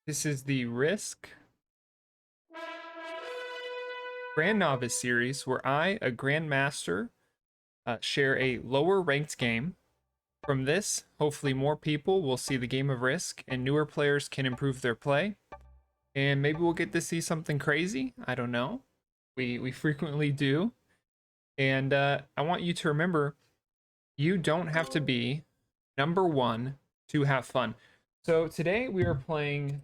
This is the Risk Grandnovice Series, where I, a Grandmaster, share a lower ranked game. From this, hopefully more people will see the game of Risk and newer players can improve their play. And maybe we'll get to see something crazy. I don't know. We frequently do. And I want you to remember, you don't have to be number one to have fun. So today we are playing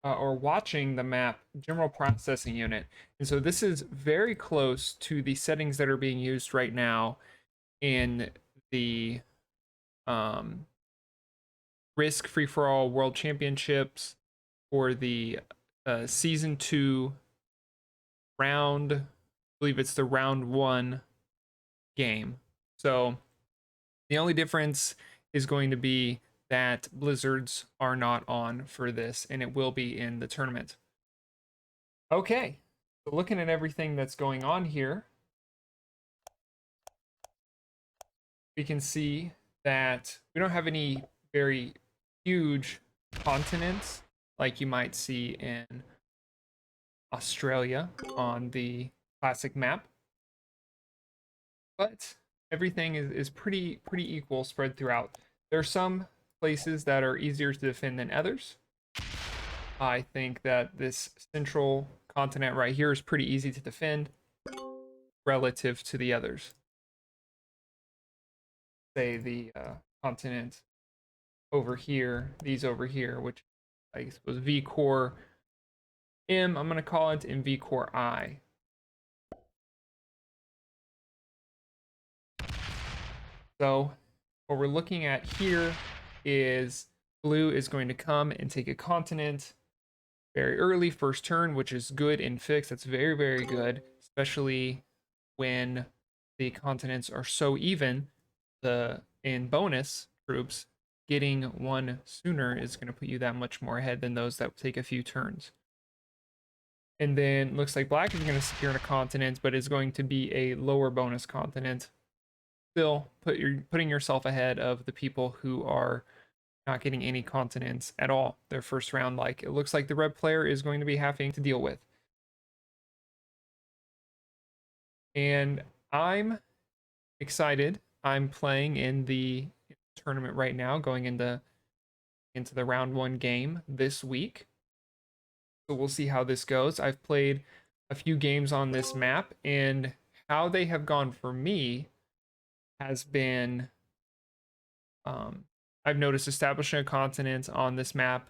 or watching the map General Processing Unit. And so this is very close to the settings that are being used right now in the Risk Free for All World Championships for the Season 2 round, I believe it's the round 1 game. So the only difference is going to be that blizzards are not on for this, and it will be in the tournament. Okay, so looking at everything that's going on here, we can see that we don't have any very huge continents like you might see in Australia on the classic map, but everything is pretty equal spread throughout. There are some places that are easier to defend than others. I think that this central continent right here is pretty easy to defend relative to the others. Say the continent over here, these over here, which I suppose V Core M, I'm going to call it, and V Core I. So what we're looking at here is blue is going to come and take a continent very early, first turn, which is good in fixed. That's very good, especially when the continents are so even. In bonus troops, getting one sooner is going to put you that much more ahead than those that take a few turns. And then looks like black is going to secure a continent, but is going to be a lower bonus continent. Still putting yourself ahead of the people who are not getting any continents at all their first round, like it looks like the red player is going to be having to deal with. And I'm excited. I'm playing in the tournament right now, going into the round 1 game this week. So we'll see how this goes. I've played a few games on this map, and how they have gone for me has been I've noticed establishing a continent on this map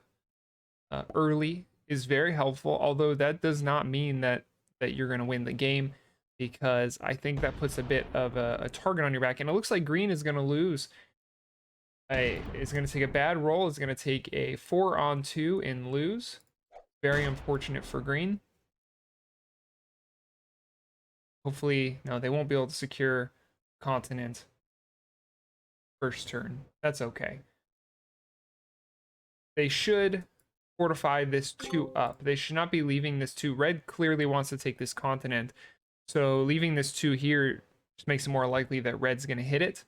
early is very helpful, although that does not mean that you're going to win the game, because I think that puts a bit of a target on your back. And it looks like green is going to lose. Is going to take a bad roll. Is going to take a 4-on-2 and lose. Very unfortunate for green. Hopefully, no, they won't be able to secure continent first turn. That's okay. They should fortify this 2 up. They should not be leaving this 2. Red clearly wants to take this continent, so leaving this 2 here just makes it more likely that red's going to hit it.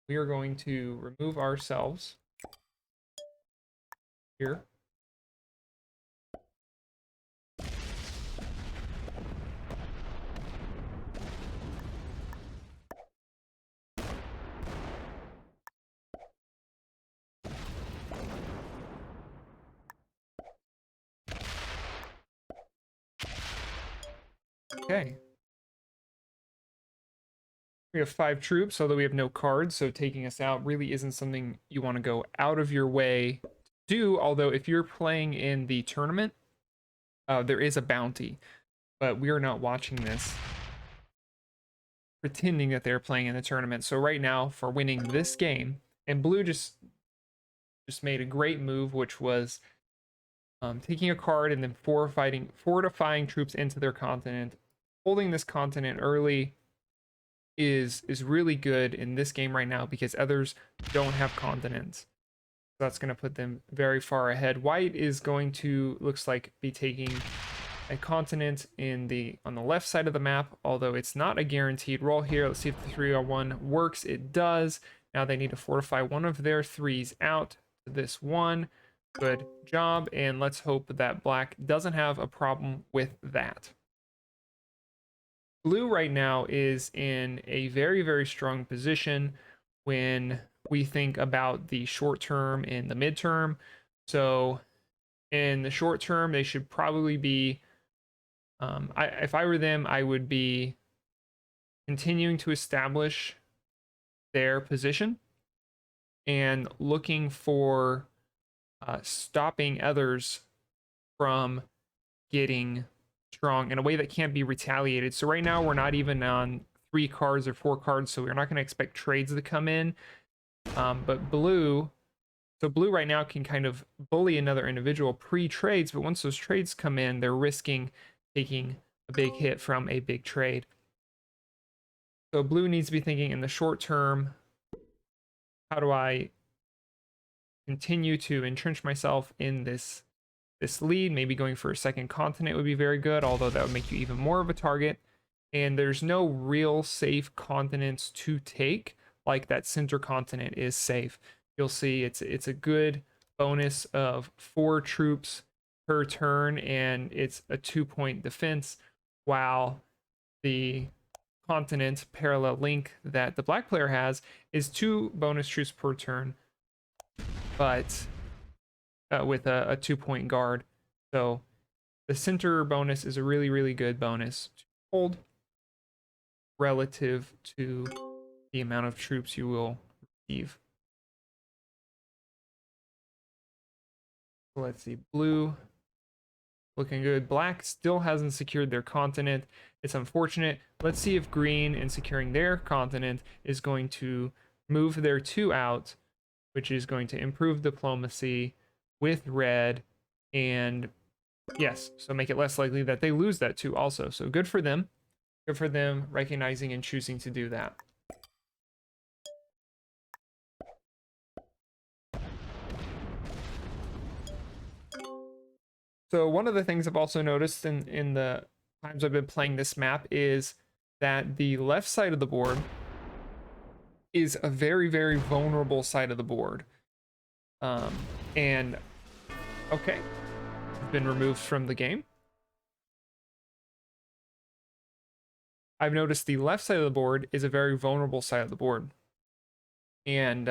We are going to remove ourselves here. Okay. We have 5 troops, although we have no cards, so taking us out really isn't something you want to go out of your way to do. Although if you're playing in the tournament, there is a bounty, but we are not watching this, pretending that they're playing in the tournament. So right now, for winning this game, and blue just made a great move, which was taking a card and then fortifying troops into their continent. Holding this continent early is really good in this game right now, because others don't have continents. So that's going to put them very far ahead. White is going to, looks like, be taking a continent on the left side of the map, although it's not a guaranteed roll here. Let's see if the 3-on-1 works. It does. Now they need to fortify one of their 3s out to this one. Good job, and let's hope that black doesn't have a problem with that. Blue right now is in a very, very strong position when we think about the short term and the midterm. So in the short term, they should probably be, if I were them, I would be continuing to establish their position and looking for stopping others from getting strong in a way that can't be retaliated. So right now we're not even on 3 cards or 4 cards, so we're not going to expect trades to come in. But blue, so blue right now can kind of bully another individual pre-trades, but once those trades come in, they're risking taking a big hit from a big trade. So blue needs to be thinking in the short term, how do I continue to entrench myself in this lead? Maybe going for a second continent would be very good, although that would make you even more of a target. And there's no real safe continents to take, like that center continent is safe. You'll see it's a good bonus of 4 troops per turn, and it's a 2-point defense, while the continent parallel link that the black player has is 2 bonus troops per turn, but with a 2-point guard. So the center bonus is a really, really good bonus to hold relative to the amount of troops you will receive. So let's see, blue looking good. Black still hasn't secured their continent. It's unfortunate. Let's see if green, in securing their continent, is going to move their 2 out, which is going to improve diplomacy with red, and yes, so make it less likely that they lose that 2 also. So good for them. Good for them recognizing and choosing to do that. So one of the things I've also noticed in the times I've been playing this map is that the left side of the board is a very, very vulnerable side of the board. And okay, been removed from the game. I've noticed the left side of the board is a very vulnerable side of the board. And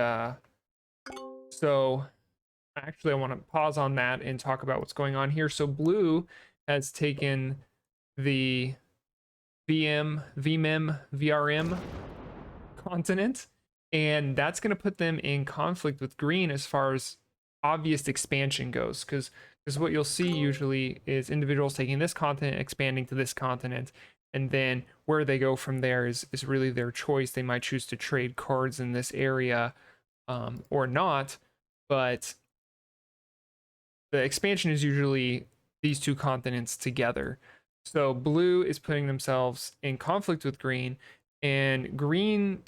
so actually I want to pause on that and talk about what's going on here. So blue has taken the VRM continent, and that's going to put them in conflict with green as far as obvious expansion goes, because what you'll see usually is individuals taking this continent, expanding to this continent, and then where they go from there is really their choice. They might choose to trade cards in this area or not, but the expansion is usually these 2 continents together. So blue is putting themselves in conflict with green, and green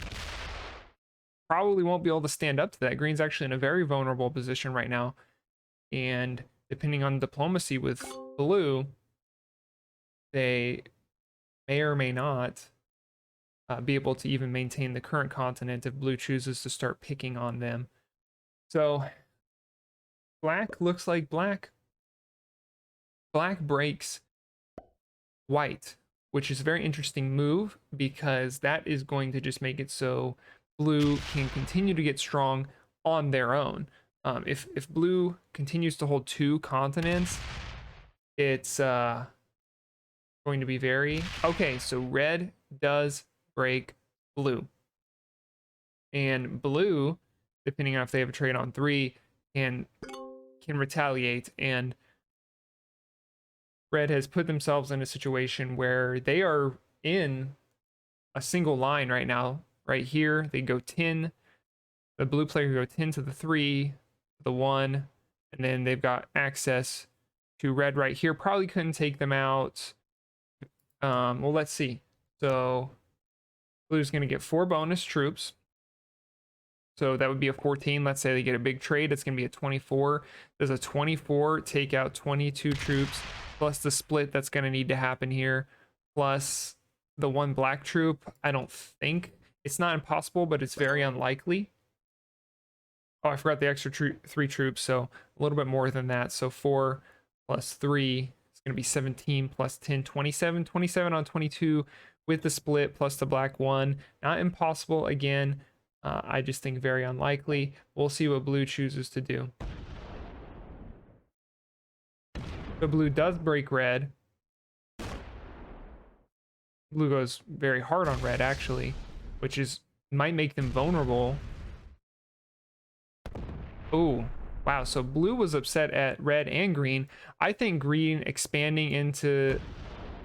probably won't be able to stand up to that. Green's actually in a very vulnerable position right now, and depending on diplomacy with blue, they may or may not be able to even maintain the current continent if blue chooses to start picking on them. So black looks like black breaks white, which is a very interesting move, because that is going to just make it so blue can continue to get strong on their own. If blue continues to hold 2 continents, it's going to be very okay. So red does break blue, and blue, depending on if they have a trade on 3, can retaliate, and red has put themselves in a situation where they are in a single line right now. Right here, they go 10. The blue player go 10 to the 3, the 1, and then they've got access to red right here. Probably couldn't take them out. Well, let's see. So blue's going to get 4 bonus troops. So that would be a 14. Let's say they get a big trade. It's going to be a 24. Does a 24 take out 22 troops, plus the split that's going to need to happen here, plus the 1 black troop? I don't think. It's not impossible, but it's very unlikely. Oh, I forgot the extra 3 troops, so a little bit more than that. So 4 plus 3 is going to be 17 plus 10, 27. 27 on 22 with the split plus the black 1. Not impossible again. I just think very unlikely. We'll see what blue chooses to do. So blue does break red. Blue goes very hard on red, actually, which might make them vulnerable. Oh, wow. So blue was upset at red and green. I think green expanding into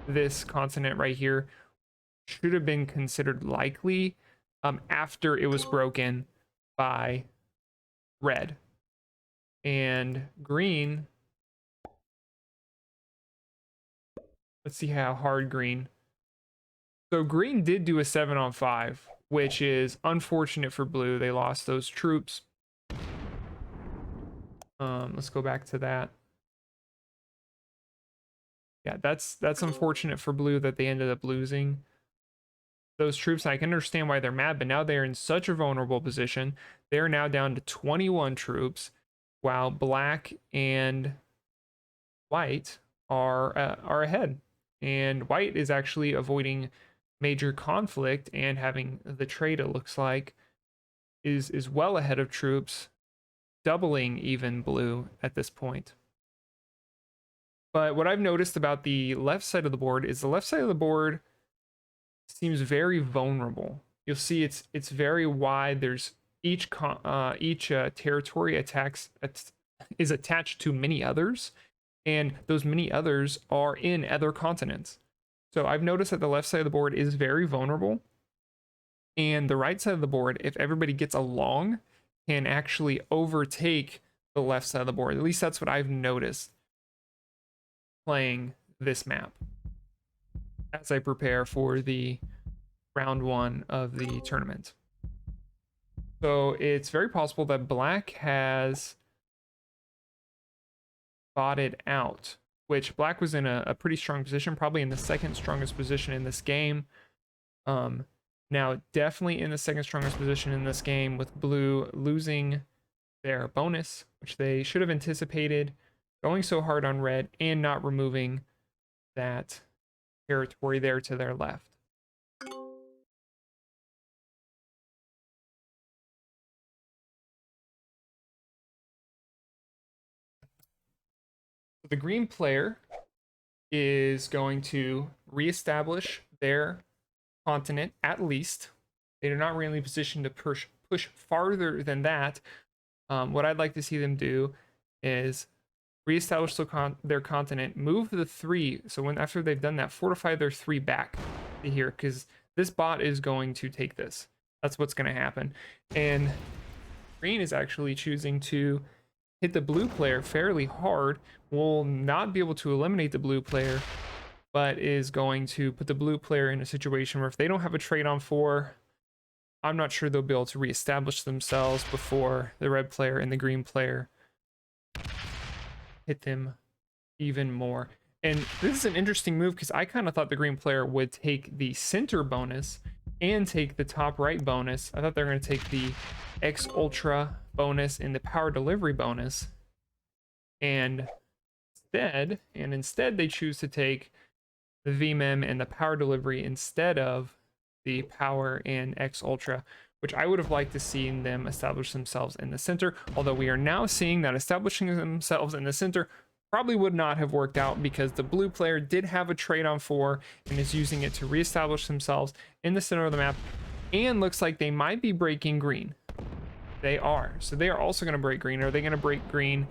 this continent right here should have been considered likely after it was broken by red. And green, let's see how hard green. So green did do a 7 on 5, which is unfortunate for blue. They lost those troops. Let's go back to that. Yeah, that's unfortunate for blue that they ended up losing those troops. I can understand why they're mad, but now they're in such a vulnerable position. They're now down to 21 troops, while black and white are ahead. And white is actually avoiding major conflict and having the trade, it looks like, is well ahead of troops, doubling even blue at this point. But what I've noticed about the left side of the board is the left side of the board seems very vulnerable. You'll see it's very wide. There's each territory is attached to many others, and those many others are in other continents. So I've noticed that the left side of the board is very vulnerable, and the right side of the board, if everybody gets along, can actually overtake the left side of the board. At least that's what I've noticed playing this map as I prepare for the round 1 of the tournament. So it's very possible that black has botted out, which black was in a pretty strong position, probably in the second strongest position in this game. Now definitely in the second strongest position in this game, with blue losing their bonus, which they should have anticipated, going so hard on red and not removing that territory there to their left. The green player is going to reestablish their continent at least. They are not really positioned to push farther than that. What I'd like to see them do is reestablish their continent, move the 3. So after they've done that, fortify their 3 back to here, because this bot is going to take this. That's what's going to happen. And green is actually choosing to hit the blue player fairly hard. Will not be able to eliminate the blue player, but is going to put the blue player in a situation where if they don't have a trade on 4, I'm not sure they'll be able to reestablish themselves before the red player and the green player hit them even more. And this is an interesting move because I kind of thought the green player would take the center bonus and take the top right bonus. I thought they were going to take the X Ultra bonus and the power delivery bonus. And instead they choose to take the VMEM and the power delivery instead of the power and X Ultra, which I would have liked to see them establish themselves in the center. Although we are now seeing that establishing themselves in the center probably would not have worked out because the blue player did have a trade on 4 and is using it to reestablish themselves in the center of the map. And looks like they might be breaking green. They are. So they are also going to break green. Are they going to break green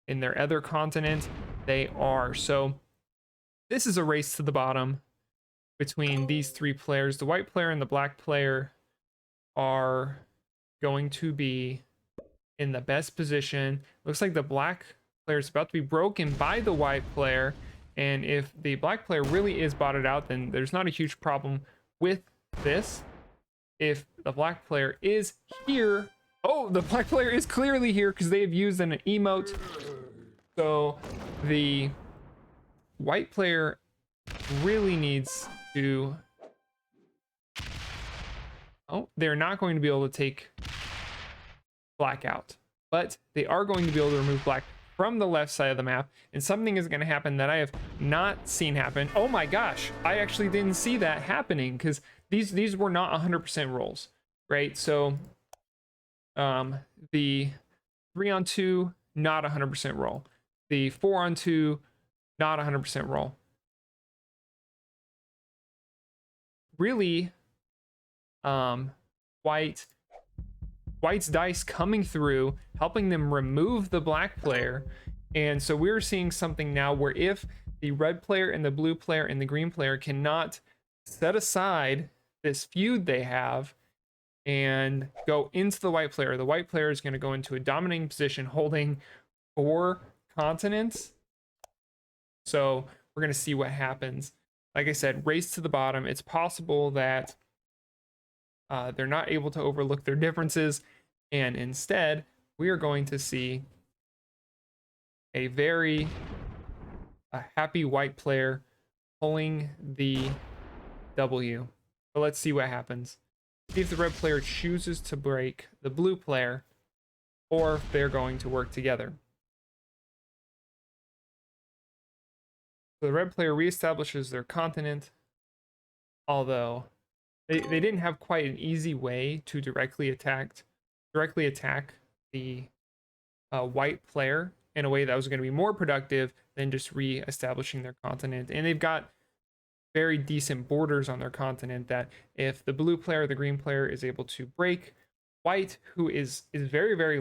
in their other continent? They are. So this is a race to the bottom between these 3 players. The white player and the black player are going to be in the best position. Looks like the black player is about to be broken by the white player. And if the black player really is botted out, then there's not a huge problem with this. If the black player is here, oh, the black player is clearly here because they have used an emote. So the white player really needs to... Oh, they're not going to be able to take black out. But they are going to be able to remove black from the left side of the map, and something is going to happen that I have not seen happen. Oh my gosh, I actually didn't see that happening, because these were not 100% rolls, right? So the 3-on-2, not 100% roll. The 4-on-2, not 100% roll. Really, White's dice coming through, helping them remove the black player. And so we're seeing something now where if the red player and the blue player and the green player cannot set aside this feud they have and go into the white player is going to go into a dominating position holding 4 continents. So we're going to see what happens. Like I said, race to the bottom. It's possible that they're not able to overlook their differences, and instead we are going to see a very happy white player pulling the W. But let's see what happens. See if the red player chooses to break the blue player, or if they're going to work together. So the red player reestablishes their continent, although they didn't have quite an easy way to directly attack the white player in a way that was going to be more productive than just reestablishing their continent. And they've got very decent borders on their continent that if the blue player or the green player is able to break, white, who is very, very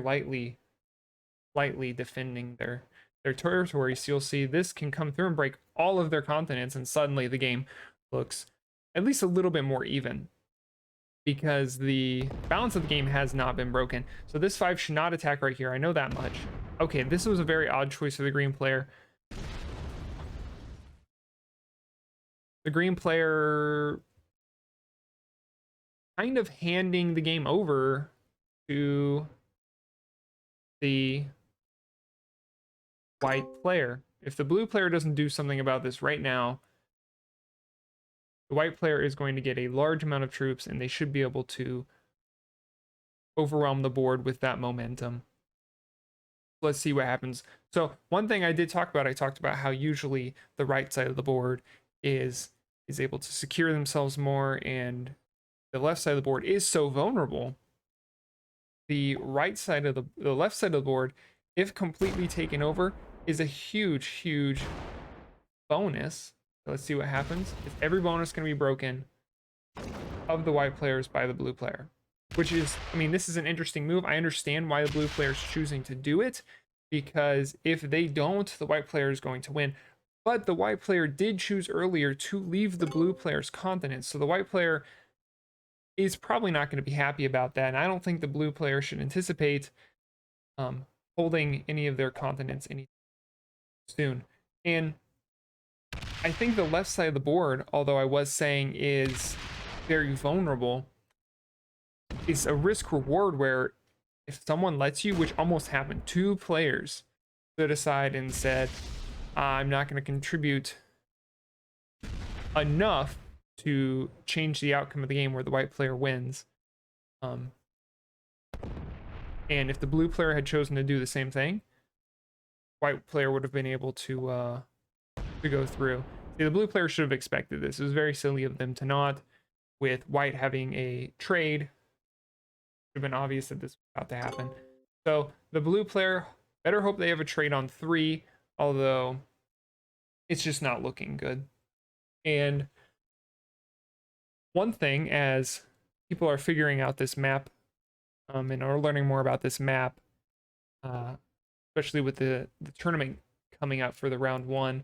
lightly defending their territory, so you'll see this can come through and break all of their continents, and suddenly the game looks at least a little bit more even, because the balance of the game has not been broken. So this 5 should not attack right here. I know that much. Okay, this was a very odd choice for the green player. The green player kind of handing the game over to the white player. If the blue player doesn't do something about this right now, the white player is going to get a large amount of troops, and they should be able to overwhelm the board with that momentum. Let's see what happens. So one thing I did talk about, I talked about how usually the right side of the board is able to secure themselves more, and the left side of the board is so vulnerable. The right side of the left side of the board, if completely taken over, is a huge bonus. So let's see what happens. Is every bonus going to be broken of the white players by the blue player? Which is, I mean, this is an interesting move. I understand why the blue player is choosing to do it, because if they don't, the white player is going to win. But the white player did choose earlier to leave the blue player's continent, so the white player is probably not going to be happy about that, and I don't think the blue player should anticipate holding any of their continents any soon. And I think the left side of the board, although I was saying is very vulnerable, is a risk reward where if someone lets you, which almost happened, 2 players stood aside and said, I'm not going to contribute enough to change the outcome of the game where the white player wins. And if the blue player had chosen to do the same thing, white player would have been able to go through. See, the blue player should have expected this. It was very silly of them to not, with white having a trade. It would have been obvious that this was about to happen. So the blue player, better hope they have a trade on 3, although it's just not looking good. And one thing, as people are figuring out this map and are learning more about this map, especially with the tournament coming up for the round 1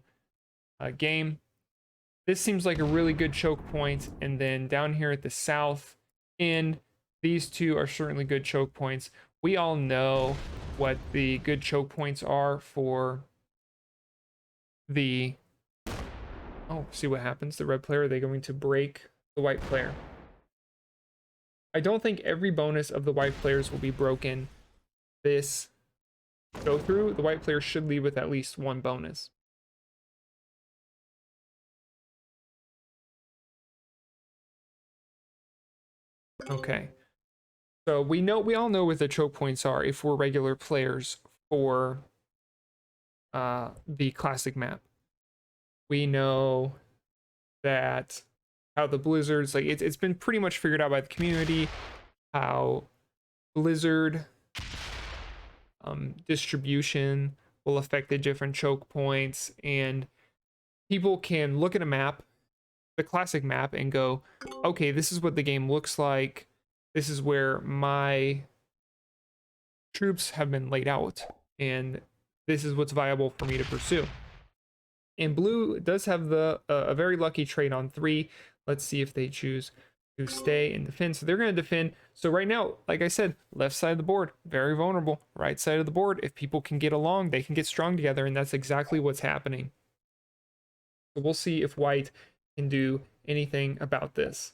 game, this seems like a really good choke point. And then down here at the south end, these 2 are certainly good choke points. We all know what the good choke points are for the... Oh, see what happens. The red player, are they going to break the white player? I don't think every bonus of the white players will be broken this go through. The white player should leave with at least 1 bonus. Okay. So we all know what the choke points are if we're regular players for the classic map. We know that how the blizzards, like it's been pretty much figured out by the community how blizzard distribution will affect the different choke points, and people can look at a map, the classic map, and go, okay, this is what the game looks like. This is where my troops have been laid out, and this is what's viable for me to pursue. And blue does have the a very lucky trade on 3. Let's see if they choose to stay and defend. So they're going to defend. So right now, like I said, left side of the board, very vulnerable. Right side of the board, if people can get along, they can get strong together, and that's exactly what's happening. So we'll see if white can do anything about this.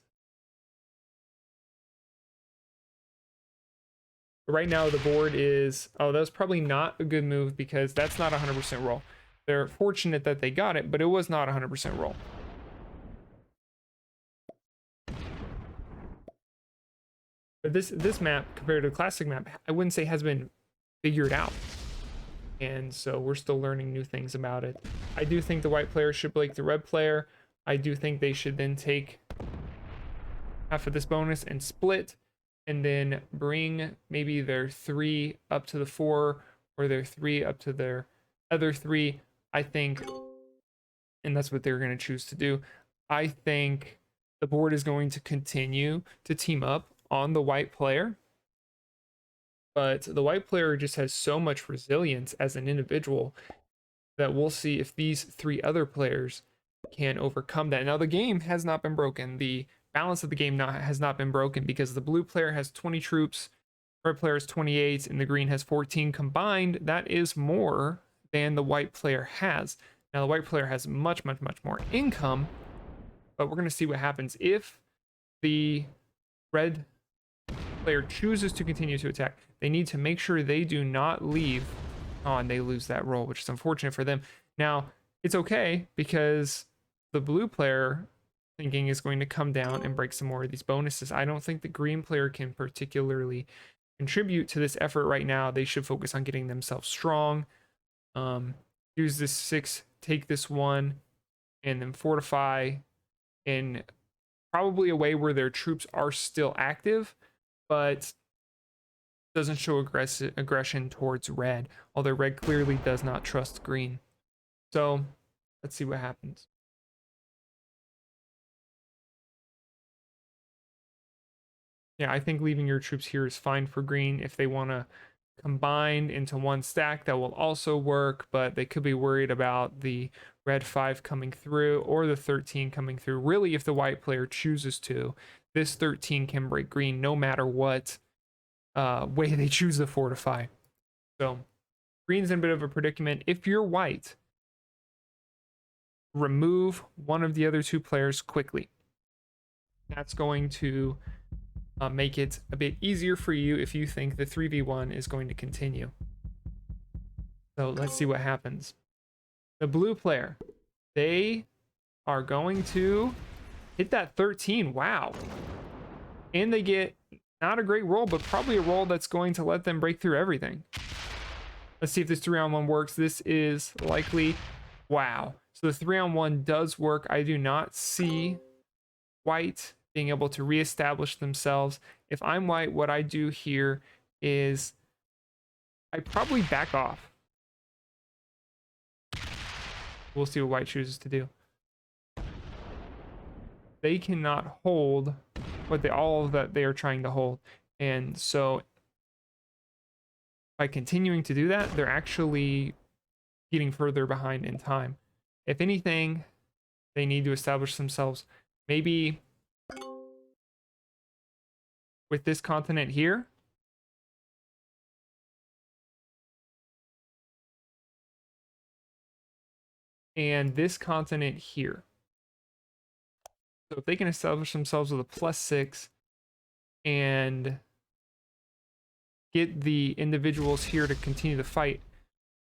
But right now, the board is... Oh, that was probably not a good move because that's not 100% roll. They're fortunate that they got it, but it was not 100% roll. But this map, compared to the classic map, I wouldn't say has been figured out. And so we're still learning new things about it. I do think the white player should break the red player. I do think they should then take half of this bonus and split, and then bring maybe their 3 up to the 4, or their 3 up to their other 3. I think, and that's what they're going to choose to do. I think the board is going to continue to team up on the white player, but the white player just has so much resilience as an individual that we'll see if these 3 other players can overcome that. Now, the game has not been broken. The balance of the game has not been broken because the blue player has 20 troops, red player has 28, and the green has 14 combined. That is more than the white player has. Now, the white player has much, much, much more income, but we're going to see what happens if the red player chooses to continue to attack. They need to make sure they do not leave. Oh, and they lose that roll, which is unfortunate for them. Now, it's okay because the blue player thinking is going to come down and break some more of these bonuses. I don't think the green player can particularly contribute to this effort right now. They should focus on getting themselves strong. Use this 6, take this 1, and then fortify in probably a way where their troops are still active, but doesn't show aggression towards red, although red clearly does not trust green. So let's see what happens. Yeah, I think leaving your troops here is fine for green. If they want to combine into one stack, that will also work, but they could be worried about the red 5 coming through or the 13 coming through. Really, if the white player chooses to, this 13 can break green no matter what way they choose to fortify. So green's in a bit of a predicament. If you're white, remove one of the other 2 players quickly. That's going to make it a bit easier for you if you think the 3v1 is going to continue. So let's see what happens. The blue player, they are going to hit that 13. Wow. And they get not a great roll, but probably a roll that's going to let them break through everything. Let's see if this 3-on-1 works. This is likely. Wow. So the 3-on-1 does work. I do not see white being able to reestablish themselves. If I'm white, what I do here is I probably back off. We'll see what white chooses to do. They cannot hold all that they are trying to hold. And so by continuing to do that, they're actually getting further behind in time. If anything, they need to establish themselves maybe with this continent here. And this continent here. So if they can establish themselves with a +6 and get the individuals here to continue to fight,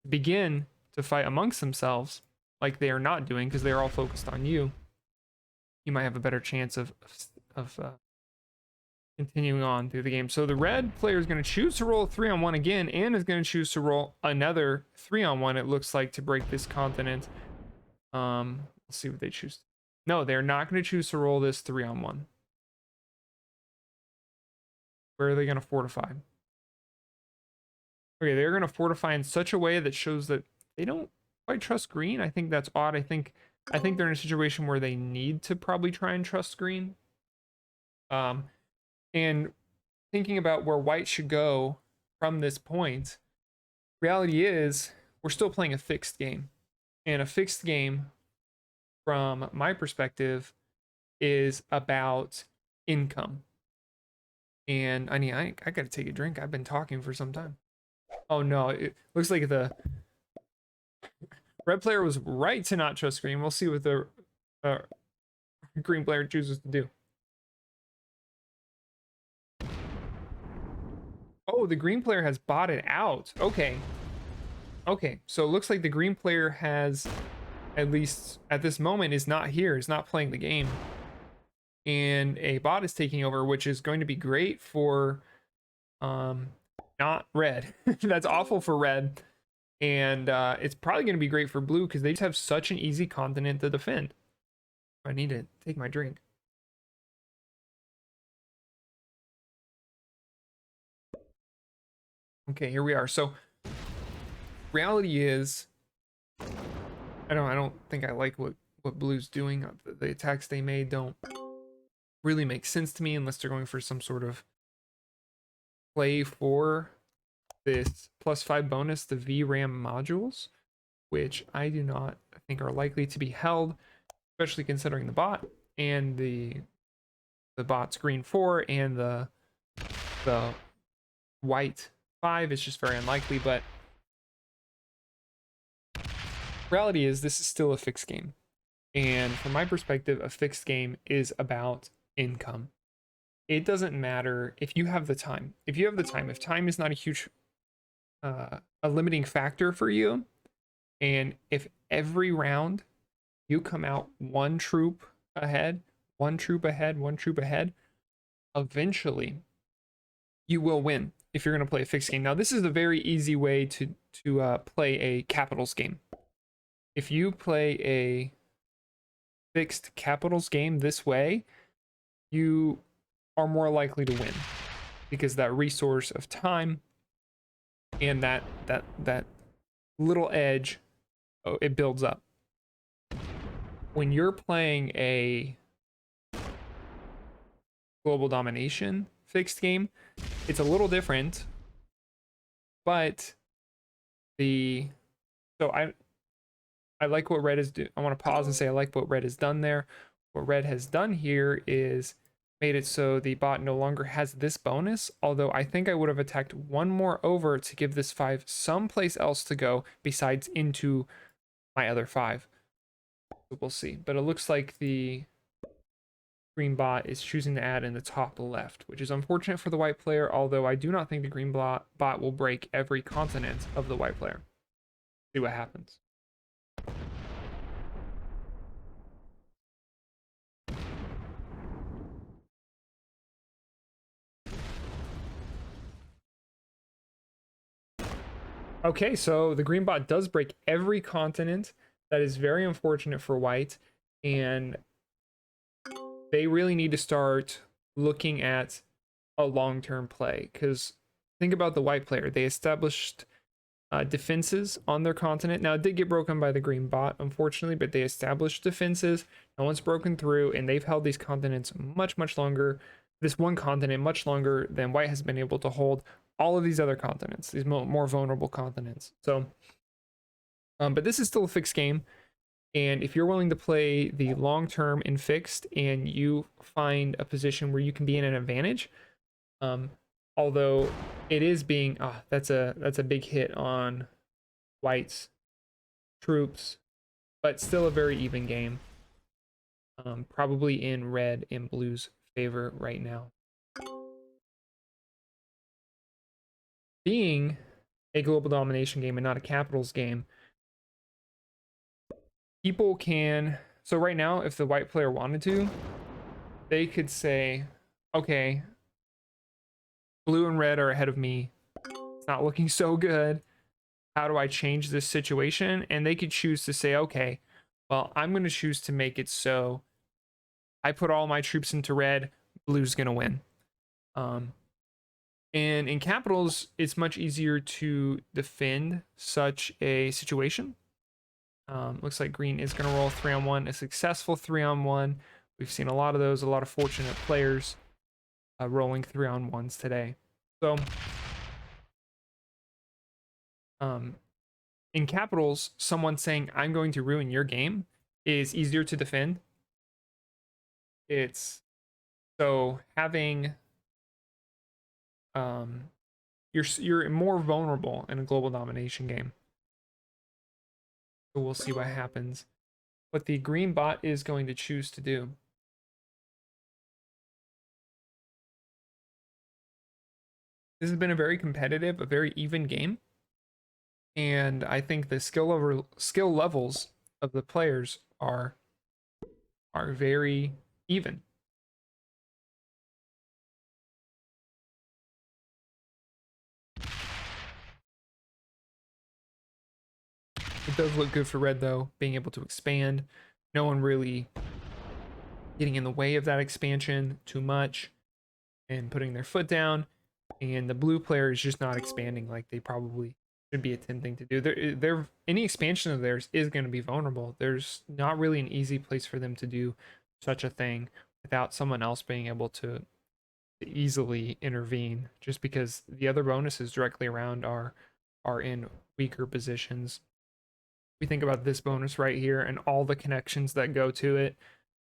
begin to fight amongst themselves like they are not doing because they're all focused on you, you might have a better chance of continuing on through the game. So the red player is going to choose to roll a 3-on-1 again, and is going to choose to roll another 3-on-1, it looks like, to break this continent. Let's see what they choose. No, they're not going to choose to roll this 3-on-1. Where are they going to fortify? Okay, they're going to fortify in such a way that shows that they don't quite trust green. I think that's odd. I think they're in a situation where they need to probably try and trust green. And thinking about where white should go from this point, reality is we're still playing a fixed game. And a fixed game, from my perspective, is about income. And I gotta take a drink. I've been talking for some time. Oh no, it looks like the red player was right to not trust green. We'll see what the green player chooses to do. Oh, the green player has bought it out. Okay. Okay, so it looks like the green player has, at least at this moment, is not here, is not playing the game. And a bot is taking over, which is going to be great for not red. That's awful for red. And it's probably going to be great for blue because they just have such an easy continent to defend. I need to take my drink. Okay, here we are. So reality is, I don't think I like what blue's doing. The attacks they made don't really make sense to me unless they're going for some sort of play for this +5 bonus, the VRAM modules, which I do not think are likely to be held, especially considering the bot and the bot's green 4 and the white 5 is just very unlikely. But reality is this is still a fixed game, and from my perspective, a fixed game is about income. It doesn't matter if you have the time. If you have the time, if time is not a huge a limiting factor for you, and if every round you come out one troop ahead, eventually you will win if you're going to play a fixed game. Now, this is a very easy way to play a capitals game. If you play a fixed capitals game this way, you are more likely to win because that resource of time and that little edge, it builds up. When you're playing a global domination fixed game, it's a little different, but I like what red is doing. I want to pause and say I like what red has done there. What red has done here is made it so the bot no longer has this bonus, although I think I would have attacked one more over to give this 5 someplace else to go besides into my other 5. So we'll see. But it looks like the green bot is choosing to add in the top left, which is unfortunate for the white player, although I do not think the green bot will break every continent of the white player. See what happens. Okay, so the green bot does break every continent. That is very unfortunate for white, and they really need to start looking at a long-term play, because think about the white player. They established defenses on their continent. Now, it did get broken by the green bot, unfortunately, but they established defenses. No one's broken through, and they've held these continents much longer, this one continent much longer than white has been able to hold all of these other continents, these more vulnerable continents. So, but this is still a fixed game. And if you're willing to play the long term in fixed and you find a position where you can be in an advantage, although it is being, that's a big hit on white's troops, but still a very even game. Probably in red and blue's favor right now. Being a global domination game and not a capitals game, people can, so right now, if the white player wanted to, they could say, okay, Blue and red are ahead of me. It's not looking so good. How do I change this situation? And they could choose to say, okay, well, I'm going to choose to make it so I put all my troops into red. Blue's going to win. And in capitals, it's much easier to defend such a situation. Looks like green is going to roll 3-on-1, a successful 3-on-1. We've seen a lot of those, a lot of fortunate players rolling 3-on-1s today. So, in capitals, someone saying, I'm going to ruin your game is easier to defend. It's so having you're more vulnerable in a global domination game. So we'll see what happens. What the green bot is going to choose to do. This has been a very competitive, a very even game. And I think the skill levels of the players are very even. It does look good for red though, being able to expand. No one really getting in the way of that expansion too much and putting their foot down. And the blue player is just not expanding like they probably should be attempting to do. Any expansion of theirs is going to be vulnerable. There's not really an easy place for them to do such a thing without someone else being able to easily intervene, just because the other bonuses directly around are in weaker positions. We think about this bonus right here and all the connections that go to it,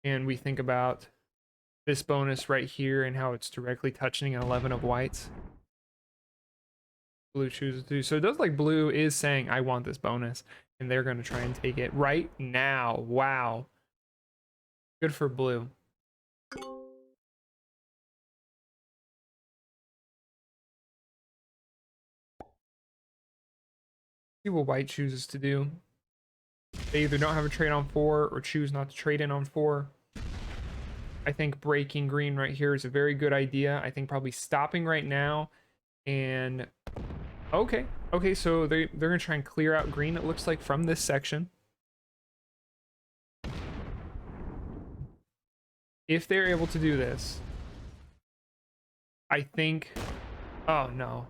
and we think about this bonus right here and how it's directly touching an 11 of whites. Blue chooses to. So it does like blue is saying, I want this bonus, and they're going to try and take it right now. Wow. Good for blue. See what white chooses to do. They either don't have a trade on 4 or choose not to trade in on 4. I think breaking green right here is a very good idea. I think probably stopping right now and okay, so they're gonna try and clear out green, it looks like, from this section. If they're able to do this, I think, oh no,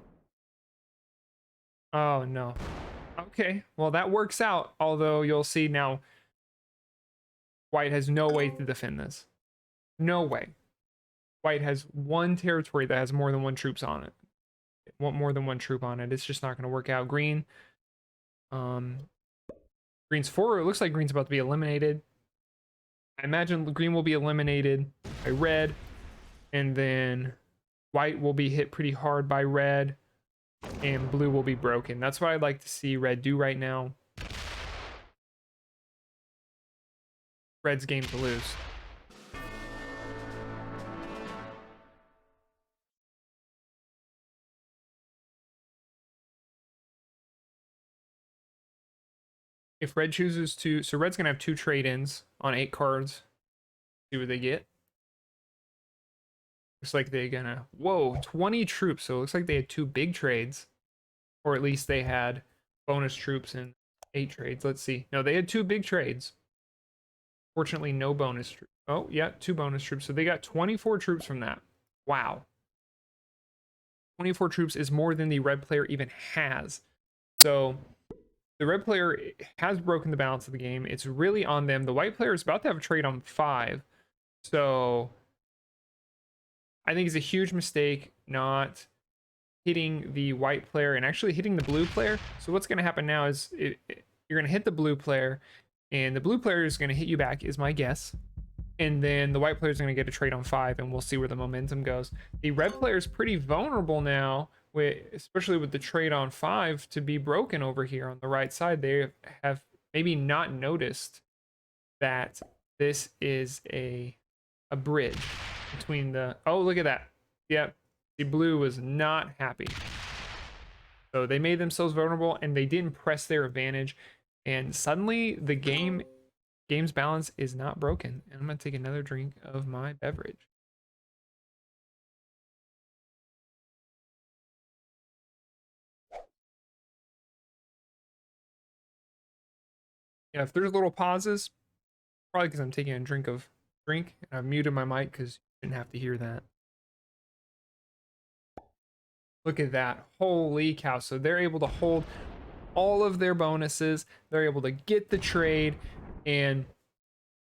okay, well that works out, although you'll see now white has no way to defend this. No way. White has one territory that has more than one troops on it. Want more than one troop on it. It's just not going to work out. Green, green's 4. It looks like green's about to be eliminated. I imagine green will be eliminated by red, and then white will be hit pretty hard by red, and blue will be broken. That's what I'd like to see red do right now. Red's game to lose. If red chooses to, so red's gonna have 2 trade-ins on 8 cards. See what they get. Looks like they're gonna, whoa, 20 troops. So it looks like they had 2 big trades, or at least they had bonus troops in 8 trades. Let's see. No, they had 2 big trades. Fortunately, no bonus troops. Oh, yeah, 2 bonus troops. So they got 24 troops from that. Wow. 24 troops is more than the red player even has. So the red player has broken the balance of the game. It's really on them. The white player is about to have a trade on 5. So I think it's a huge mistake not hitting the white player and actually hitting the blue player. So what's going to happen now is you're going to hit the blue player, and the blue player is going to hit you back, is my guess. And then the white player is going to get a trade on 5, and we'll see where the momentum goes. The red player is pretty vulnerable now, especially with the trade on 5 to be broken over here on the right side. They have maybe not noticed that this is a bridge between the, oh, look at that. Yep, the blue was not happy. So they made themselves vulnerable, and they didn't press their advantage, and suddenly the game's balance is not broken. And I'm gonna take another drink of my beverage. Yeah, if there's little pauses, probably because I'm taking a drink, and I've muted my mic because you didn't have to hear that. Look at that. Holy cow. So they're able to hold all of their bonuses. They're able to get the trade. And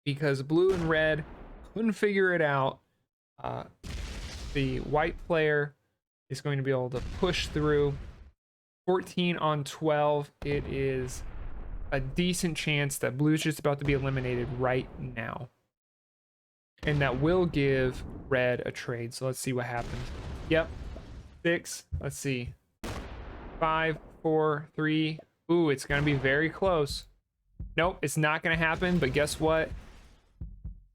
because blue and red couldn't figure it out, the white player is going to be able to push through. 14 on 12. It is a decent chance that blue's just about to be eliminated right now. And that will give red a trade. So let's see what happens. Yep. 6. Let's see. 5, 4, 3. Ooh, it's going to be very close. Nope, it's not going to happen. But guess what?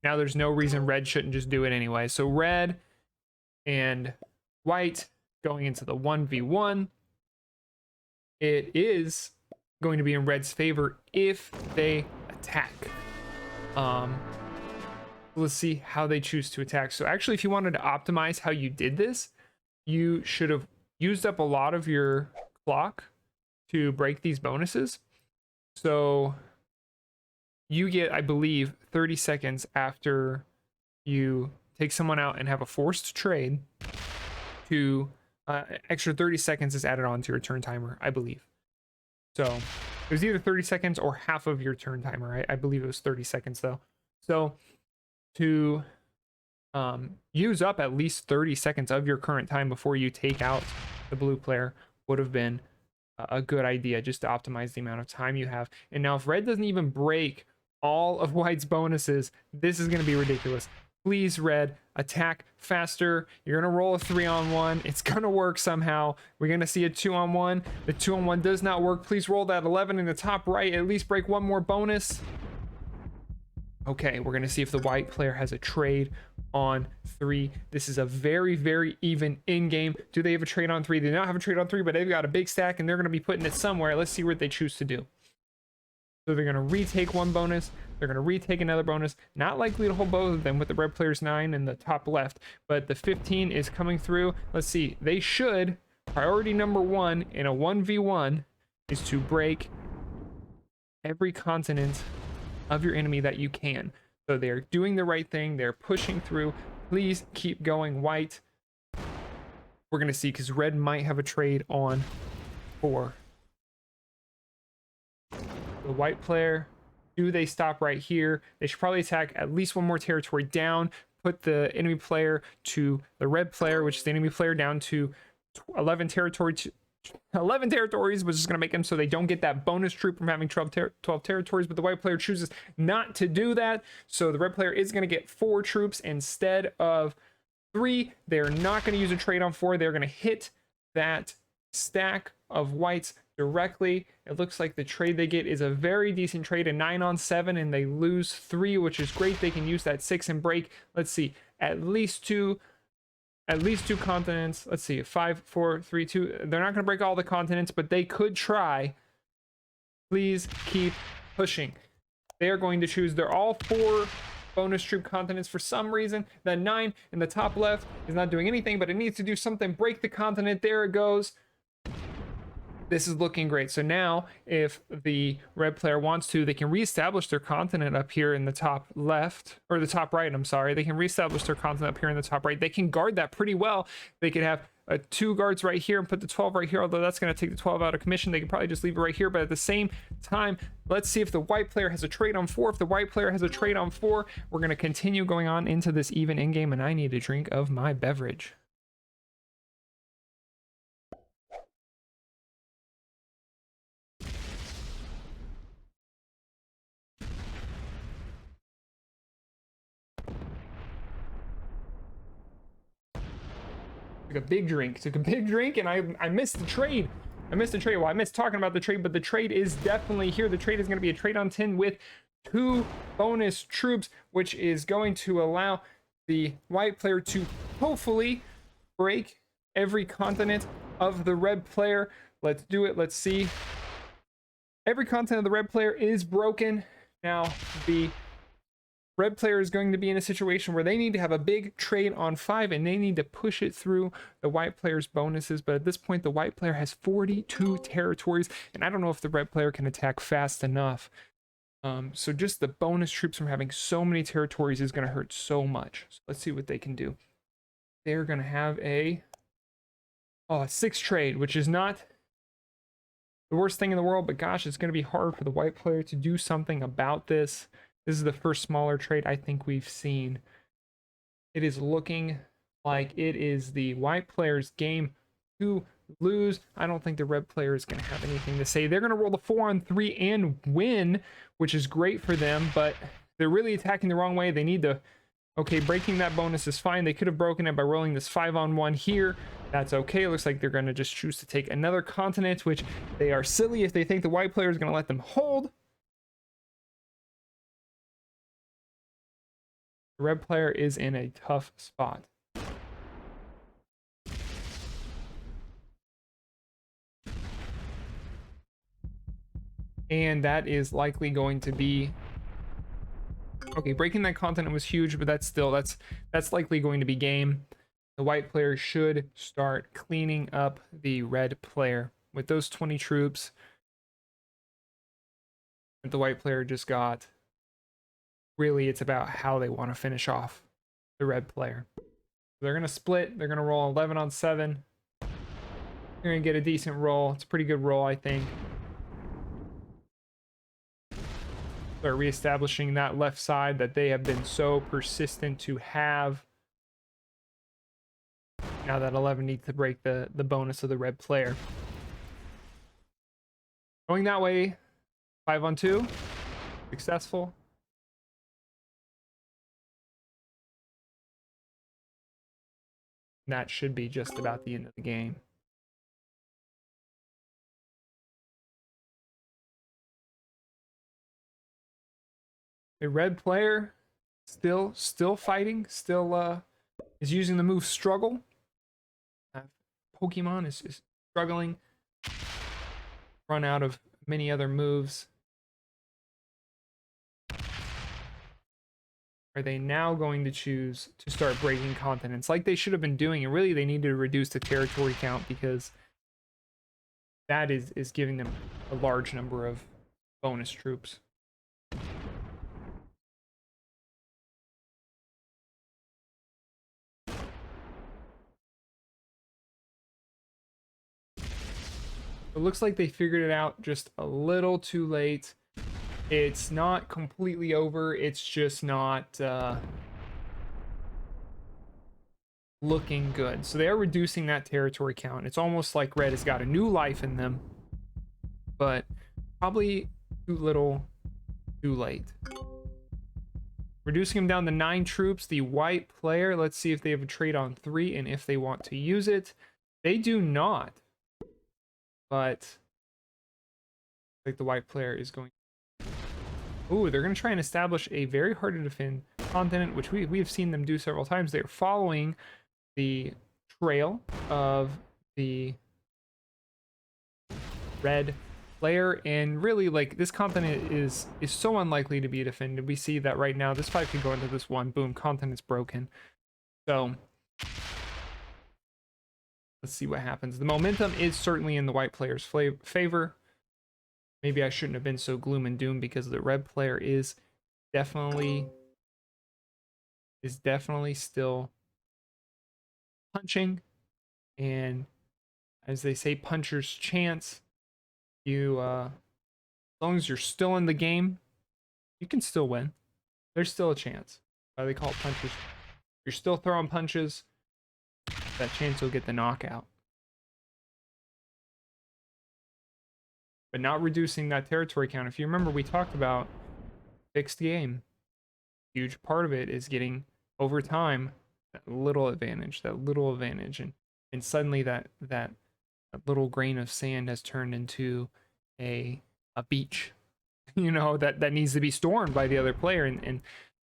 Now there's no reason red shouldn't just do it anyway. So red and white going into the 1v1. It is going to be in red's favor if they attack. Let's see how they choose to attack. So actually, if you wanted to optimize how you did this, you should have used up a lot of your clock to break these bonuses. So you get, I believe, 30 seconds after you take someone out and have a forced trade to extra 30 seconds is added on to your turn timer, I believe. So it was either 30 seconds or half of your turn timer. I believe it was 30 seconds though. So to use up at least 30 seconds of your current time before you take out the blue player would have been a good idea, just to optimize the amount of time you have. And now if red doesn't even break all of white's bonuses, this is going to be ridiculous. Please, red, attack faster. You're going to roll a 3-on-1. It's going to work somehow. We're going to see a 2-on-1. The 2-on-1 does not work. Please roll that 11 in the top right. At least break one more bonus. Okay, we're going to see if the white player has a trade on 3. This is a very, very even in-game. Do they have a trade on 3? They do not have a trade on 3, but they've got a big stack, and they're going to be putting it somewhere. Let's see what they choose to do. So they're going to retake one bonus. They're going to retake another bonus. Not likely to hold both of them with the red player's 9 in the top left, but the 15 is coming through. Let's see. They should. Priority number 1 in a 1v1 is to break every continent of your enemy that you can. So they're doing the right thing. They're pushing through. Please keep going, white. We're going to see, because red might have a trade on 4. The white player, do they stop right here? They should probably attack at least one more territory down, put the enemy player to the red player, which is the enemy player, down to 11 territories, which is going to make them so they don't get that bonus troop from having 12 territories. But the white player chooses not to do that, so the red player is going to get 4 troops instead of 3. They're not going to use a trade on 4. They're going to hit that stack of whites directly. It looks like the trade they get is a very decent trade, a 9-on-7, and they lose 3, which is great. They can use that 6 and break. Let's see, at least two continents. Let's see, 5, 4, 3, 2. They're not going to break all the continents, but they could try. Please keep pushing. They're going to choose. They're all 4 bonus troop continents for some reason. That 9 in the top left is not doing anything, but it needs to do something. Break the continent. There it goes. This is looking great. So now if the red player wants to, they can reestablish their continent up here in the top left, or the top right, I'm sorry. They can reestablish their continent up here in the top right. They can guard that pretty well. They could have 2 guards right here and put the 12 right here, although that's going to take the 12 out of commission. They can probably just leave it right here, but at the same time, let's see if the white player has a trade on 4. If the white player has a trade on 4, we're going to continue going on into this even in-game, and I need a drink of my beverage. A big drink. Took a big drink, and I missed the trade. Well, I missed talking about the trade, but the trade is definitely here. The trade is going to be a trade on 10 with 2 bonus troops, which is going to allow the white player to hopefully break every continent of the red player. Let's do it. Let's see. Every continent of the red player is broken. Now the red player is going to be in a situation where they need to have a big trade on 5, and they need to push it through the white player's bonuses. But at this point, the white player has 42 territories, and I don't know if the red player can attack fast enough. So just the bonus troops from having so many territories is going to hurt so much. So let's see what they can do. They're going to have a 6 trade, which is not the worst thing in the world, but gosh, it's going to be hard for the white player to do something about this. This is the first smaller trade I think we've seen. It is looking like it is the white player's game to lose. I don't think the red player is going to have anything to say. They're going to roll the 4 on 3 and win, which is great for them, but they're really attacking the wrong way. They need to... Okay, breaking that bonus is fine. They could have broken it by rolling this 5 on 1 here. That's okay. Looks like they're going to just choose to take another continent, which they are silly if they think the white player is going to let them hold. The red player is in a tough spot. And that is likely going to be... Okay, breaking that continent was huge, but that's likely going to be game. The white player should start cleaning up the red player. With those 20 troops that the white player just got, really it's about how they want to finish off the red player. They're going to split. They're going to roll 11 on 7. They're going to get a decent roll. It's a pretty good roll, I think. Start reestablishing that left side that they have been so persistent to have. Now that 11 needs to break the bonus of the red player. Going that way, 5 on 2. Successful. That should be just about the end of the game. The red player still fighting, still is using the move struggle. Pokemon is struggling. Run out of many other moves. Are they now going to choose to start breaking continents like they should have been doing? And really they need to reduce the territory count because that is giving them a large number of bonus troops. It looks like they figured it out just a little too late. It's not completely over. It's just not looking good. So they are reducing that territory count. It's almost like red has got a new life in them, but probably too little, too late. Reducing them down to 9 troops. The white player, let's see if they have a trade on 3 and if they want to use it. They do not. But like the white player is going... Ooh, they're going to try and establish a very hard to defend continent, which we have seen them do several times. They're following the trail of the red player, and really, like, this continent is so unlikely to be defended. We see that right now. This 5 could go into this 1. Boom, continent's broken. So let's see what happens. The momentum is certainly in the white player's favor. Maybe I shouldn't have been so gloom and doom because the red player is definitely still punching. And as they say, puncher's chance. You as long as you're still in the game, you can still win. There's still a chance. Why they call it punches. You're still throwing punches. That chance you'll get the knockout. But not reducing that territory count. If you remember, we talked about fixed game. Huge part of it is getting over time that little advantage, and suddenly that little grain of sand has turned into a beach, you know, that needs to be stormed by the other player, and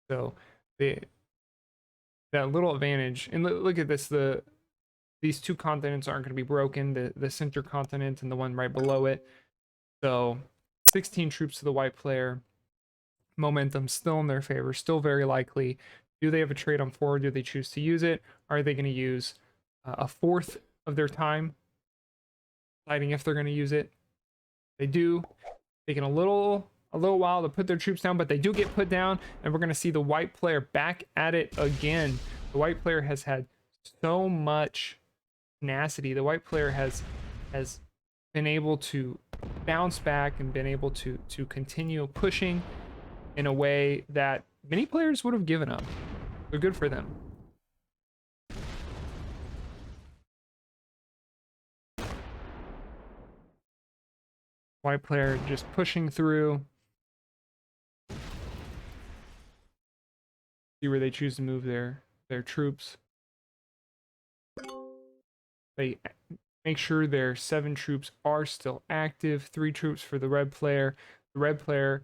so that little advantage. And look at this, these 2 continents aren't going to be broken, the center continent and the one right below it. So 16 troops to the white player. Momentum still in their favor, still very likely. Do they have a trade on 4? Do they choose to use it? Are they going to use a 4th of their time deciding if they're going to use it? They do. Taking a little a little while to put their troops down, but they do get put down, and we're going to see the white player back at it again. The white player has had so much tenacity. The white player has been able to bounce back and been able to continue pushing in a way that many players would have given up. So good for them. White player just pushing through. See where they choose to move their troops. They make sure their 7 troops are still active. 3 troops for the red player. The red player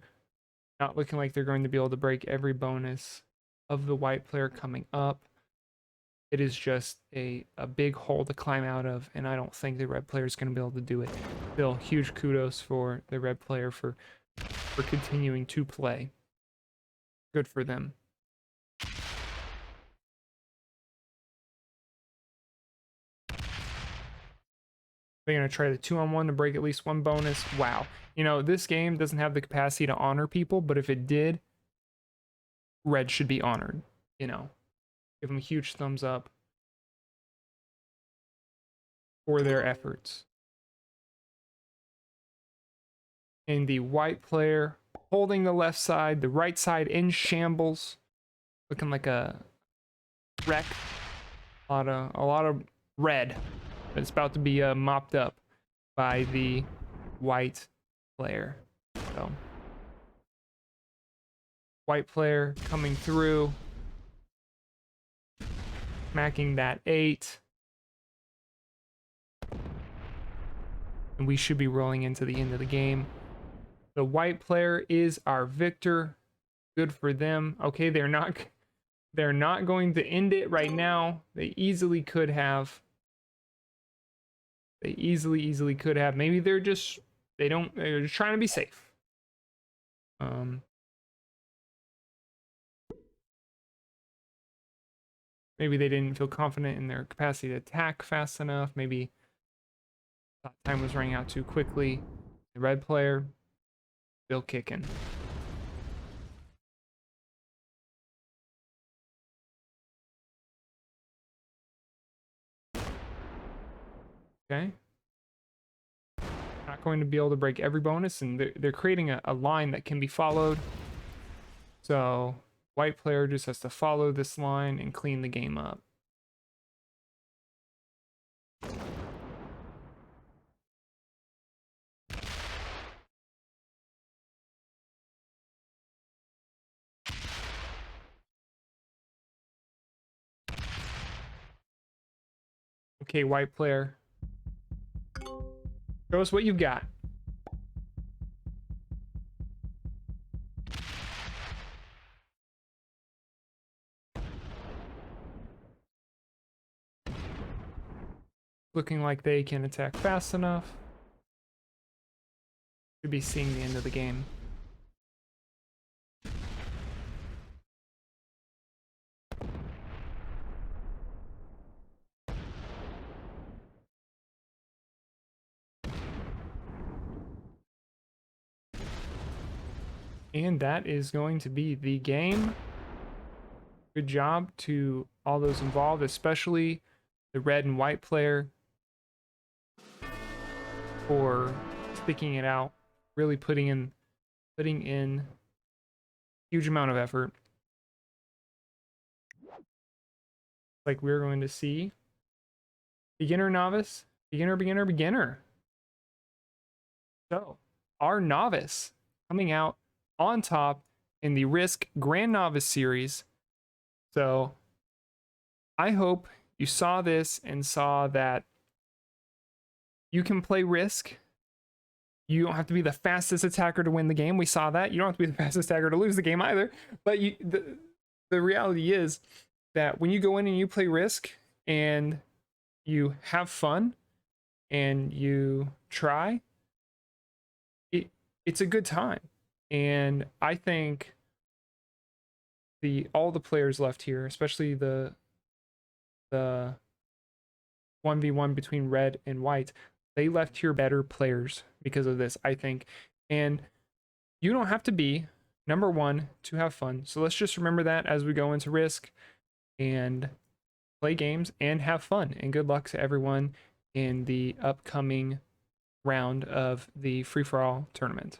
not looking like they're going to be able to break every bonus of the white player coming up. It is just a big hole to climb out of, and I don't think the red player is going to be able to do it. Still, huge kudos for the red player for continuing to play. Good for them. They're going to try the 2-on-1 to break at least 1 bonus. Wow. You know, this game doesn't have the capacity to honor people, but if it did, red should be honored. You know, give them a huge thumbs up for their efforts. And the white player holding the left side, the right side in shambles, looking like a wreck. A lot of red. It's about to be mopped up by the white player. So, white player coming through, smacking that 8. And we should be rolling into the end of the game. The white player is our victor. Good for them. Okay, they're not going to end it right now. They easily could have. They easily could have. Maybe they're just trying to be safe. Maybe they didn't feel confident in their capacity to attack fast enough. Maybe thought time was running out too quickly. The red player still kicking. Okay. Not going to be able to break every bonus, and they're creating a line that can be followed. So white player just has to follow this line and clean the game up. Okay, white player. Show us what you've got. Looking like they can attack fast enough. Should be seeing the end of the game. And that is going to be the game. Good job to all those involved, especially the red and white player, for sticking it out, really putting in huge amount of effort. Like we're going to see beginner, novice, beginner. So our novice coming out on top in the Risk Grandnovice Series. So I hope you saw this and saw that you can play Risk. You don't have to be the fastest attacker to win the game. We saw that. You don't have to be the fastest attacker to lose the game either. But the reality is that when you go in and you play Risk and you have fun and you try, it's a good time. And I think all the players left here, especially the 1v1 between red and white, they left here better players because of this, I think. And you don't have to be number one to have fun. So let's just remember that as we go into Risk and play games and have fun. And good luck to everyone in the upcoming round of the free-for-all tournament.